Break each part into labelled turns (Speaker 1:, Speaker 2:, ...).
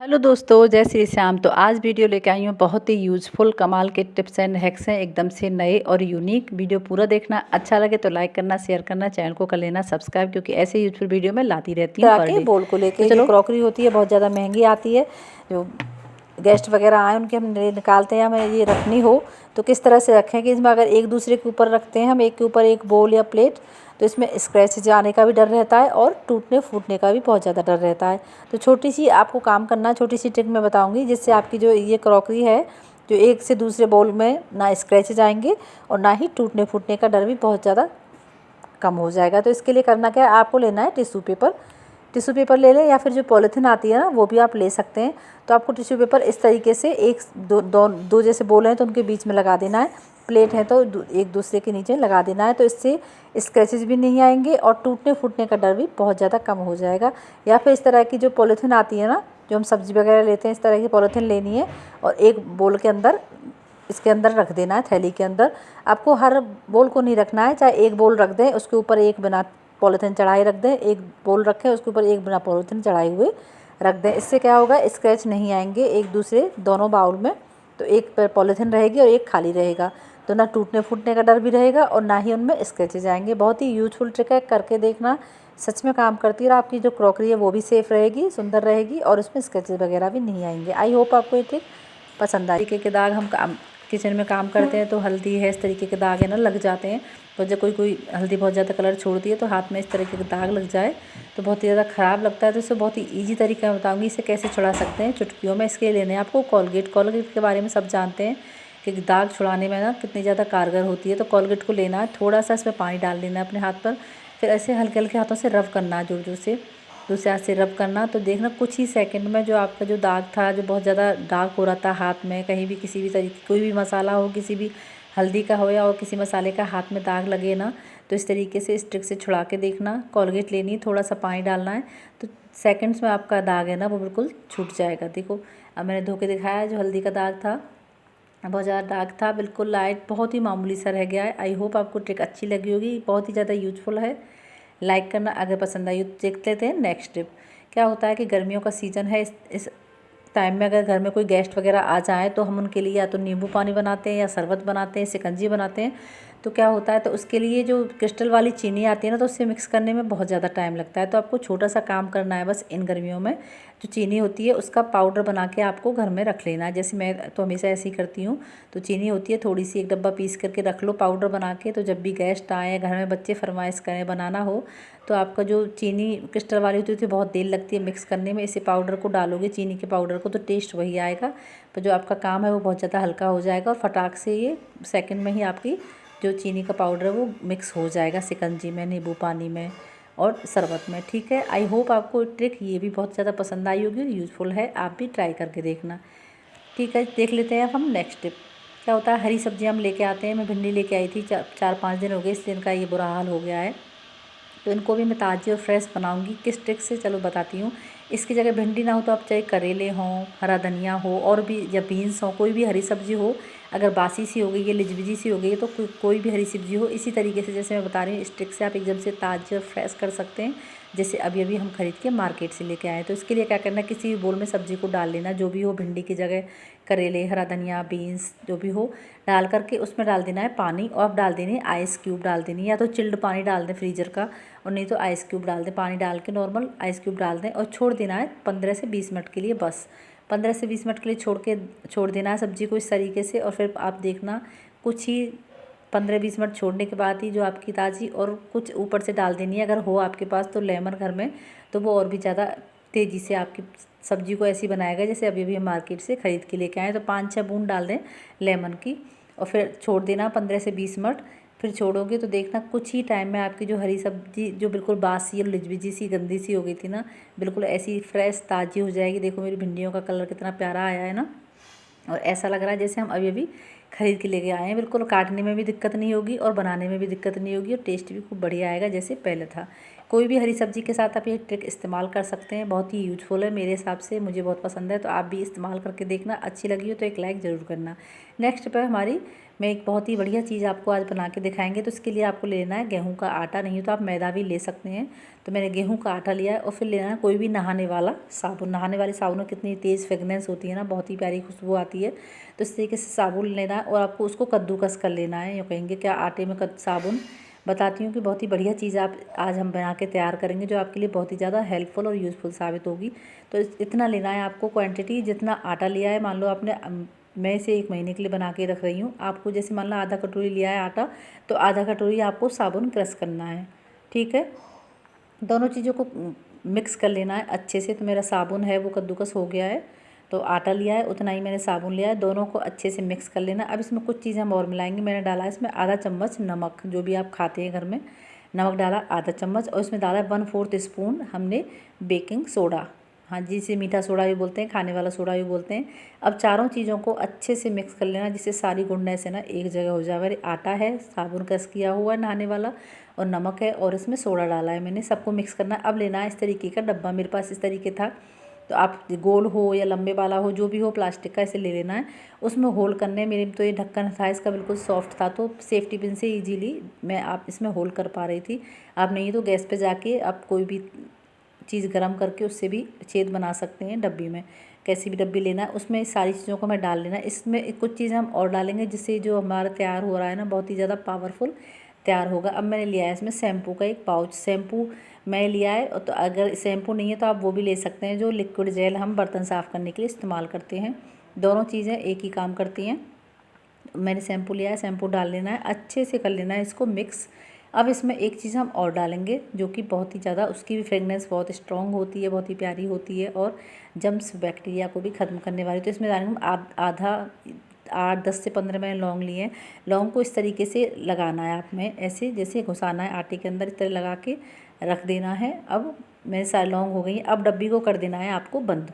Speaker 1: Hello दोस्तों, जय श्री श्याम। तो आज वीडियो लेके आई हूँ बहुत ही यूज़फुल कमाल के टिप्स एंड हैक्स हैं, एकदम से नए और यूनिक। वीडियो पूरा देखना, अच्छा लगे तो लाइक करना, शेयर करना, चैनल को कर लेना सब्सक्राइब, क्योंकि ऐसे यूज़फुल वीडियो मैं लाती रहती हूँ पर डे।
Speaker 2: बोल को
Speaker 1: तो
Speaker 2: लेके जो
Speaker 1: चलो।
Speaker 2: क्रॉकरी होती है बहुत ज़्यादा महंगी आती है। जो गेस्ट वगैरह आए उनके हम निकालते हैं, हमें ये रखनी हो तो किस तरह से रखें कि इसमें अगर एक दूसरे के ऊपर रखते हैं हम, एक के ऊपर एक बोल या प्लेट, तो इसमें स्क्रैच जाने का भी डर रहता है और टूटने फूटने का भी बहुत ज़्यादा डर रहता है। तो छोटी सी आपको काम करना, छोटी सी ट्रिक मैं बताऊंगी जिससे आपकी जो ये क्रॉकरी है जो एक से दूसरे बोल में ना स्क्रैच जाएंगे और ना ही टूटने फूटने का डर भी बहुत ज़्यादा कम हो जाएगा। तो इसके लिए करना क्या है, आपको लेना है टिश्यू पेपर ले लें या फिर जो पॉलीथीन आती है ना वो भी आप ले सकते हैं। तो आपको टिश्यू पेपर इस तरीके से एक दो जैसे बोल हैं तो उनके बीच में लगा देना है, प्लेट है तो एक दूसरे के नीचे लगा देना है। तो इससे स्क्रैचेस भी नहीं आएंगे और टूटने फूटने का डर भी बहुत ज़्यादा कम हो जाएगा। या फिर इस तरह की जो पॉलीथीन आती है ना, जो हम सब्ज़ी वगैरह लेते हैं, इस तरह की पॉलीथीन लेनी है और एक बोल के अंदर इसके अंदर रख देना है, थैली के अंदर। आपको हर बोल को नहीं रखना है, चाहे एक बोल रख दें उसके ऊपर एक बिना पॉलीथीन चढ़ाए रख दें, एक बोल रखें उसके ऊपर एक बिना पॉलीथीन चढ़ाए हुए रख दें। इससे क्या होगा, स्क्रैच नहीं आएंगे एक दूसरे दोनों बाउल में। तो एक पर पॉलीथीन रहेगी और एक खाली रहेगा, तो ना टूटने फूटने का डर भी रहेगा और ना ही उनमें स्क्रैचेज आएंगे। बहुत ही यूजफुल ट्रिक है, करके देखना, सच में काम करती है और आपकी जो क्रॉकरी है वो भी सेफ़ रहेगी, सुंदर रहेगी और उसमें स्क्रैचेज वगैरह भी नहीं आएंगे। आई होप आपको ये ट्रिक पसंद आई। तरीके के दाग हम किचन में काम करते हैं तो हल्दी है, इस तरीके के दाग है ना लग जाते हैं। तो जब कोई हल्दी बहुत ज़्यादा कलर छोड़ती है तो हाथ में इस तरीके के दाग लग जाए तो बहुत ही ज़्यादा ख़राब लगता है। तो इससे बहुत ही ईजी तरीका बताऊंगी इसे कैसे छुड़ा सकते हैं चुटकियों में। इसके लेने हैं आपको कोलगेट के बारे में सब जानते हैं कि दाग छुड़ाने में ना कितनी ज़्यादा कारगर होती है। तो कोलगेट को लेना है, थोड़ा सा इसमें पानी डाल लेना है अपने हाथ पर, फिर ऐसे हल्के हल्के हाथों से रब करना है, जोर जोर से दूसरे हाथ से रब करना। तो देखना कुछ ही सेकंड में जो आपका जो दाग था, जो बहुत ज़्यादा दाग हो रहा था हाथ में, कहीं भी किसी भी तरीके कोई भी मसाला हो, किसी भी हल्दी का हो या और किसी मसाले का हाथ में दाग लगे ना, तो इस तरीके से इस ट्रिक से छुड़ा के देखना। कोलगेट लेनी है, थोड़ा सा पानी डालना है, तो सेकंड्स में आपका दाग है ना वो बिल्कुल छूट जाएगा। देखो अब मैंने धो के दिखाया, जो हल्दी का दाग था, बहुत ज़्यादा दाग था, बिल्कुल लाइट, बहुत ही मामूली सा रह गया है। आई होप आपको ट्रिक अच्छी लगी होगी, बहुत ही ज़्यादा यूजफुल है। लाइक करना अगर पसंद आई तो। देख लेते हैं नेक्स्ट टिप। क्या होता है कि गर्मियों का सीज़न है, इस टाइम में अगर घर में कोई गेस्ट वगैरह आ जाए तो हम उनके लिए या तो नींबू पानी बनाते हैं या शरबत बनाते हैं, शिकंजी बनाते हैं। तो क्या होता है, तो उसके लिए जो क्रिस्टल वाली चीनी आती है ना, तो उससे मिक्स करने में बहुत ज़्यादा टाइम लगता है। तो आपको छोटा सा काम करना है बस, इन गर्मियों में जो चीनी होती है उसका पाउडर बना के आपको घर में रख लेना है। जैसे मैं तो हमेशा ऐसे ही करती हूँ। तो चीनी होती है थोड़ी सी, एक डब्बा पीस करके रख लो पाउडर बना के। तो जब भी गेस्ट आए, घर में बच्चे फरमाइश करें बनाना हो, तो आपका जो चीनी क्रिस्टल वाली होती है बहुत देर लगती है मिक्स करने में, इसे पाउडर को डालोगे चीनी के पाउडर को तो टेस्ट वही आएगा। पर जो आपका काम है वो बहुत ज़्यादा हल्का हो जाएगा और फटाक से ये सेकंड में ही आपकी जो चीनी का पाउडर है वो मिक्स हो जाएगा शिकंजी में, नींबू पानी में और शरबत में। ठीक है, आई होप आपको ट्रिक ये भी बहुत ज़्यादा पसंद आई होगी और यूज़फुल है, आप भी ट्राई करके देखना। ठीक है, देख लेते हैं अब हम नेक्स्ट टिप। क्या होता है, हरी सब्जी हम लेके आते हैं। मैं भिंडी लेके आई थी, 4-5 दिन हो गए, इस दिन का ये बुरा हाल हो गया है। तो इनको भी मैं ताज़ी और फ्रेश बनाऊंगी। किस ट्रिक से, चलो बताती हूँ। इसकी जगह भिंडी ना हो तो आप चाहे करेले हों, हरा धनिया हो और भी, या बीन्स हो, कोई भी हरी सब्जी हो। अगर बासी सी हो गई है, लिजबिजी सी हो गई है, तो कोई भी हरी सब्जी हो, इसी तरीके से जैसे मैं बता रही हूँ इस ट्रिक से आप एकदम से ताज़ी और फ्रेश कर सकते हैं, जैसे अभी अभी हम खरीद के मार्केट से लेके आए। तो इसके लिए क्या करना है, किसी भी बोल में सब्जी को डाल लेना, जो भी हो, भिंडी की जगह करेले, हरा धनिया, बीन्स जो भी हो, डाल करके उसमें डाल देना है पानी। और अब डाल देनी है आइस क्यूब डाल देनी है, या तो चिल्ड पानी डाल दें फ्रीजर का, और नहीं तो आइस क्यूब डाल दें। पानी डाल के नॉर्मल आइस क्यूब डाल दें और छोड़ देना है 15 से 20 मिनट के लिए, बस 15 से 20 मिनट के लिए छोड़ देना है सब्जी को इस तरीके से। और फिर आप देखना कुछ ही 15-20 मिनट छोड़ने के बाद ही जो आपकी ताज़ी, और कुछ ऊपर से डाल देनी है अगर हो आपके पास तो लेमन घर में, तो वो और भी ज़्यादा तेज़ी से आपकी सब्जी को ऐसी बनाएगा जैसे अभी अभी हम मार्केट से ख़रीद के लेके आए। तो 5-6 बूंद डाल दें लेमन की और फिर छोड़ देना 15 से 20 मिनट। फिर छोड़ोगे तो देखना कुछ ही टाइम में आपकी जो हरी सब्जी जो बिल्कुल बासी और लिजबिजी सी गंदी सी हो गई थी ना, बिल्कुल ऐसी फ्रेश ताज़ी हो जाएगी। देखो मेरी भिंडियों का कलर कितना प्यारा आया है ना, और ऐसा लग रहा है जैसे हम अभी अभी खरीद के लेके आए हैं। बिल्कुल काटने में भी दिक्कत नहीं होगी और बनाने में भी दिक्कत नहीं होगी और टेस्ट भी खूब बढ़िया आएगा जैसे पहले था।
Speaker 1: कोई भी हरी सब्जी के साथ आप ये ट्रिक इस्तेमाल कर सकते हैं, बहुत ही यूजफुल है मेरे हिसाब से, मुझे बहुत पसंद है। तो आप भी इस्तेमाल करके देखना, अच्छी लगी हो तो एक लाइक ज़रूर करना। नेक्स्ट पे हमारी मैं एक बहुत ही बढ़िया चीज़ आपको आज बना के दिखाएंगे। तो इसके लिए आपको लेना है गेहूं का आटा, नहीं तो आप मैदा भी ले सकते हैं। तो मैंने गेहूं का आटा लिया है और फिर लेना है कोई भी नहाने वाला साबुन। नहाने वाले साबुन में कितनी तेज़ फ्रेगनेंस होती है ना, बहुत ही प्यारी खुशबू आती है। तो इस तरीके से साबुन लेना है और आपको उसको कद्दूकस कर लेना है। यूँ कहेंगे क्या आटे में साबुन, बताती हूँ कि बहुत ही बढ़िया चीज़ आप आज हम बना के तैयार करेंगे जो आपके लिए बहुत ही ज़्यादा हेल्पफुल और यूज़फुल साबित होगी। तो इतना लेना है आपको क्वांटिटी, जितना आटा लिया है। मान लो आपने, मैं इसे 1 महीने के लिए बना के रख रही हूँ, आपको जैसे मान लो आधा कटोरी लिया है आटा, तो आधा कटोरी आपको साबुन क्रश करना है। ठीक है, दोनों चीज़ों को मिक्स कर लेना है अच्छे से। तो मेरा साबुन है वो कद्दूकस हो गया है, तो आटा लिया है उतना ही मैंने साबुन लिया है, दोनों को अच्छे से मिक्स कर लेना। अब इसमें कुछ चीज़ें हम और मिलाएंगे। मैंने डाला है इसमें आधा चम्मच नमक, जो भी आप खाते हैं घर में, नमक डाला आधा चम्मच, और इसमें डाला 1/4 स्पून हमने बेकिंग सोडा, हाँ जिसे मीठा सोडा भी बोलते हैं, खाने वाला सोडा भी बोलते हैं। अब चारों चीज़ों को अच्छे से मिक्स कर लेना, जिससे सारी गुंडनेस है ना एक जगह हो जाए। आटा है, साबुन क्रश किया हुआ है नहाने वाला, और नमक है, और इसमें सोडा डाला है मैंने, सबको मिक्स करना है। अब लेना है इस तरीके का डब्बा, मेरे पास इस तरीके था, तो आप गोल हो या लंबे वाला हो, जो भी हो प्लास्टिक का, इसे ले लेना है। उसमें होल करने, मेरे तो ये ढक्कन था इसका बिल्कुल सॉफ्ट था, तो सेफ्टी पिन से इजीली मैं आप इसमें होल कर पा रही थी। आप नहीं तो गैस पे जाके आप कोई भी चीज़ गर्म करके उससे भी छेद बना सकते हैं डब्बी में। कैसी भी डब्बी लेना है, उसमें सारी चीज़ों को मैं डाल लेना। इसमें कुछ चीज़ें हम और डालेंगे, जिससे जो हमारा तैयार हो रहा है ना बहुत ही ज़्यादा पावरफुल तैयार होगा। अब मैंने लिया है इसमें शैम्पू का एक पाउच, शैम्पू मैं लिया है। तो अगर शैम्पू नहीं है तो आप वो भी ले सकते हैं, जो लिक्विड जेल हम बर्तन साफ़ करने के लिए इस्तेमाल करते हैं। दोनों चीज़ें एक ही काम करती हैं। मैंने शैम्पू लिया है, शैम्पू डाल लेना है, अच्छे से कर लेना है इसको मिक्स। अब इसमें एक चीज़ हम और डालेंगे, जो कि बहुत ही ज़्यादा, उसकी भी फ्रेगनेंस बहुत स्ट्रॉन्ग होती है, बहुत ही प्यारी होती है, और जम्स बैक्टीरिया को भी ख़त्म करने वाली। तो इसमें डालेंगे आधा 8-10 से 15 मैंने लौंग लिए हैं। लौंग को इस तरीके से लगाना है आप में, ऐसे जैसे घुसाना है आटे के अंदर, इस तरह लगा के रख देना है। अब मेरे सारे लौंग हो गई। अब डब्बी को कर देना है आपको बंद।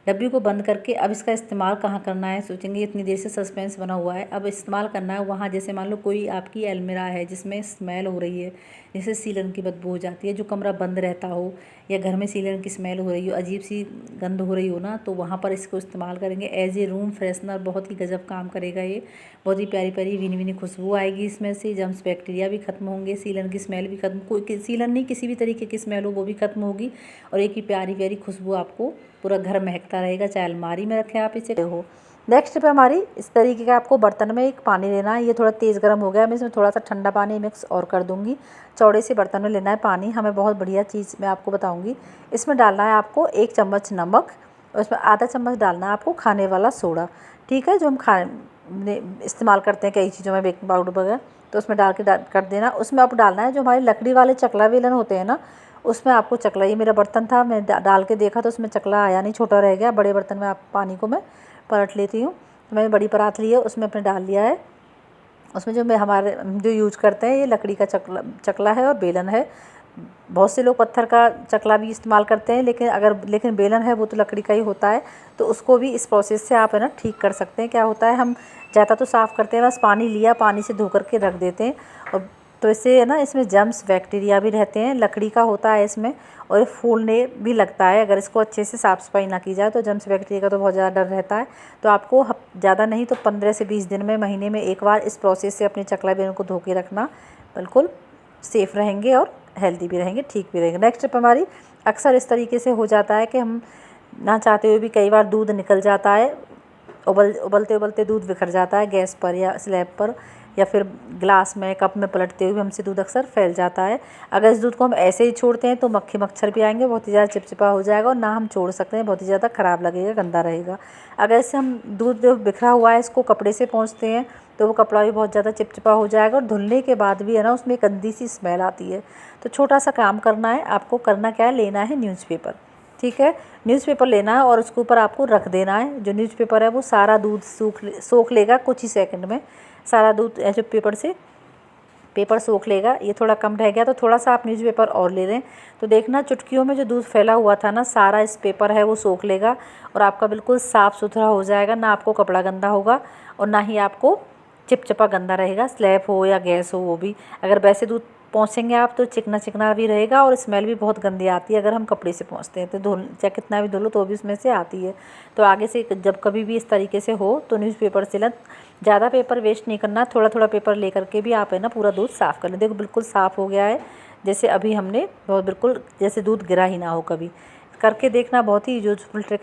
Speaker 1: डब्बी को बंद करके अब इसका इस्तेमाल कहाँ करना है, सोचेंगे इतनी देर से सस्पेंस बना हुआ है। अब इस्तेमाल करना है वहाँ, जैसे मान लो कोई आपकी अलमीरा है जिसमें स्मेल हो रही है, जैसे सीलन की बदबू हो जाती है, जो कमरा बंद रहता हो, या घर में सीलन की स्मेल हो रही हो, अजीब सी गंध हो रही हो ना, तो वहाँ पर इसको इस्तेमाल करेंगे एज ए रूम फ्रेशनर। बहुत ही गजब काम करेगा ये, बहुत ही प्यारी प्यारी भीनी भीनी खुशबू आएगी इसमें से, जम्स बैक्टीरिया भी खत्म होंगे, सीलन की स्मेल भी खत्म, कोई सीलन नहीं किसी भी तरीके की स्मेल हो वो भी खत्म होगी, और एक ही प्यारी प्यारी खुशबू आपको पूरा घर महकता रहेगा, चाहे अलमारी में रखें आप इसे हो। नेक्स्ट पे हमारी इस तरीके का आपको बर्तन में एक पानी लेना है। ये थोड़ा तेज़ गर्म हो गया, मैं इसमें थोड़ा सा ठंडा पानी मिक्स और कर दूंगी। चौड़े से बर्तन में लेना है पानी। हमें बहुत बढ़िया चीज़ मैं आपको बताऊंगी। इसमें डालना है आपको 1 चम्मच नमक, और इसमें आधा चम्मच डालना है आपको खाने वाला सोडा। ठीक है, जो हम इस्तेमाल करते हैं कई चीज़ों में, बेकिंग पाउडर वगैरह, तो उसमें डाल के कर देना। उसमें आपको डालना है जो हमारे लकड़ी वाले चकला बेलन होते हैं ना, उसमें आपको चकला, ये मेरा बर्तन था, मैं डाल के देखा तो उसमें चकला आया नहीं, छोटा रह गया। बड़े बर्तन में आप पानी को मैं पलट लेती हूँ, तो मैंने बड़ी परात ली है, उसमें अपने डाल लिया है। उसमें जो हमारे जो यूज करते हैं, ये लकड़ी का चकला है और बेलन है। बहुत से लोग पत्थर का चकला भी इस्तेमाल करते हैं, लेकिन बेलन है वो तो लकड़ी का ही होता है। तो उसको भी इस प्रोसेस से आप है ना ठीक कर सकते हैं। क्या होता है, हम ज़्यादा तो साफ़ करते हैं, बस पानी लिया, पानी से धो करके रख देते हैं, और तो इससे है ना, इसमें जम्स बैक्टीरिया भी रहते हैं, लकड़ी का होता है इसमें, और ये फूलने भी लगता है अगर इसको अच्छे से साफ़ सफाई ना की जाए। तो जम्स बैक्टीरिया का तो बहुत ज़्यादा डर रहता है। तो आपको ज़्यादा नहीं तो 15 से 20 दिन में, महीने में एक बार इस प्रोसेस से अपने चकला बेलन को धो के रखना, बिल्कुल सेफ़ रहेंगे और हेल्दी भी रहेंगे, ठीक भी रहेंगे। नेक्स्ट स्टेप हमारी, अक्सर इस तरीके से हो जाता है कि हम ना चाहते हुए भी कई बार दूध निकल जाता है, उबलते उबलते दूध बिखर जाता है गैस पर या स्लैब पर, या फिर ग्लास में कप में पलटते हुए हमसे दूध अक्सर फैल जाता है। अगर इस दूध को हम ऐसे ही छोड़ते हैं तो मक्खी मच्छर भी आएंगे, बहुत ही ज़्यादा चिपचिपा हो जाएगा, और ना हम छोड़ सकते हैं, बहुत ही ज़्यादा ख़राब लगेगा, गंदा रहेगा। अगर इससे हम दूध जो बिखरा हुआ है इसको कपड़े से पोंछते हैं तो वो कपड़ा भी बहुत ज़्यादा चिपचिपा हो जाएगा, और धुलने के बाद भी है ना उसमें गंदी सी स्मेल आती है। तो छोटा सा काम करना है आपको, करना क्या है, लेना है न्यूज़पेपर। ठीक है, न्यूज़पेपर लेना है और उसके ऊपर आपको रख देना है। जो न्यूज़पेपर है वो सारा दूध सोख लेगा कुछ ही सेकंड में, सारा दूध ऐसे पेपर सोख लेगा। ये थोड़ा कम रह गया तो थोड़ा सा आप न्यूज़पेपर और ले लें, तो देखना चुटकियों में जो दूध फैला हुआ था ना, सारा इस पेपर है वो सोख लेगा, और आपका बिल्कुल साफ़ सुथरा हो जाएगा। ना आपको कपड़ा गंदा होगा और ना ही आपको चिपचिपा गंदा रहेगा, स्लैब हो या गैस हो वो भी। अगर वैसे दूध
Speaker 2: पोंछेंगे आप तो चिकना चिकना भी रहेगा और स्मेल भी बहुत गंदी आती है अगर हम कपड़े से पोंछते हैं तो चाहे कितना भी धो लो तो भी उसमें से आती है। तो आगे से जब कभी भी इस तरीके से हो तो न्यूज़पेपर से ज़्यादा पेपर वेस्ट नहीं करना, थोड़ा थोड़ा पेपर ले करके भी आप है ना पूरा दूध साफ़ कर लें। देखो बिल्कुल साफ़ हो गया है, जैसे अभी हमने बहुत बिल्कुल जैसे दूध गिरा ही ना हो कभी। करके देखना, बहुत ही यूजफुल ट्रिक है।